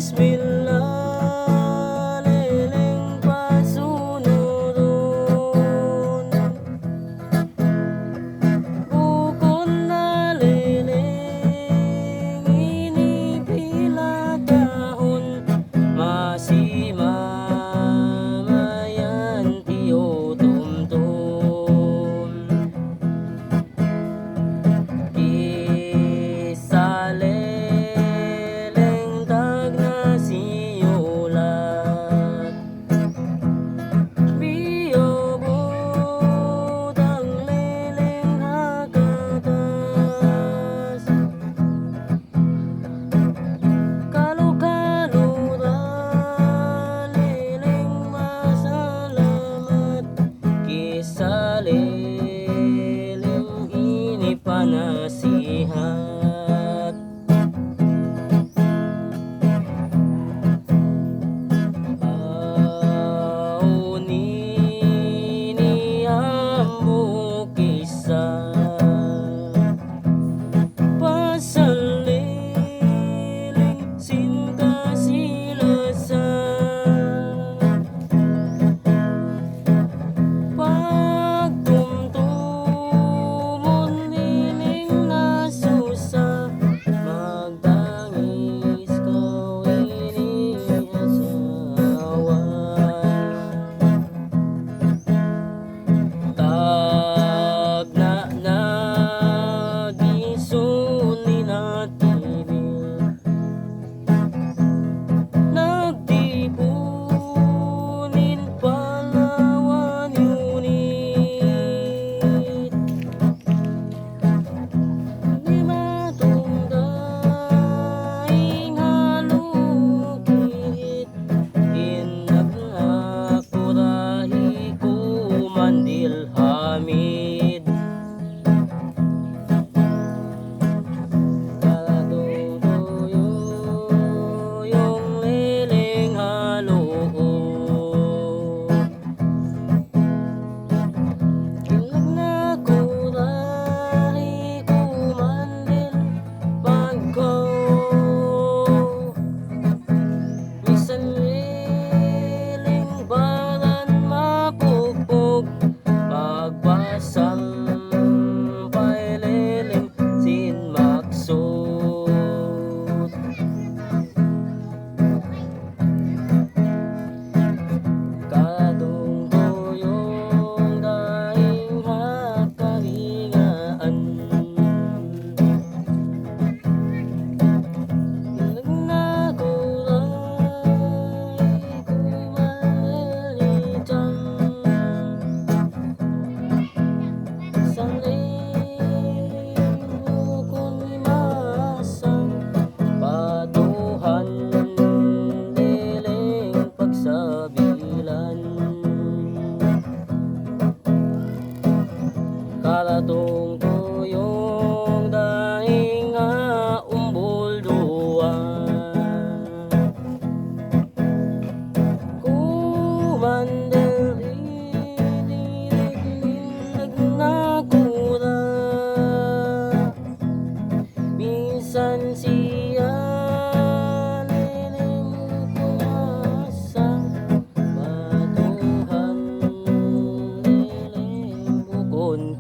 Bismillah, leleng pasunuron. Bukod na leleng inipila tahon, masimamayan tiyo tumtum. Isaleleng tag na siyulat, biyo butang leleng hakatas. Kalo-kalo ra leleng masalamat, kisaleleng inipanasihat. Aunini ambo kisah pasal leleng sin kasilasan. Pagtumtumon leleng nasusa, magdangis kawini asawan. Tagna nagisuni natinil, nagtipunin Palawan unit. Di matungdaing halukit, inagakurahi kumandil Hamid. Katutuyo yung leleng haluo, inagakurahi kumandil pagko. Bisan leleng baran mapupog, magpasampay leleng sin maksud. Katungtuyong daing hakaringaan, nagnaguray kumalitan. Sa leleng bukod ni masang, patuhan leleng pagsabilan. Kalatungtuyong daing umbulduan, kumandel iniligling nagnakura. Minsan siya leleng pumasa, patuhan leleng bukod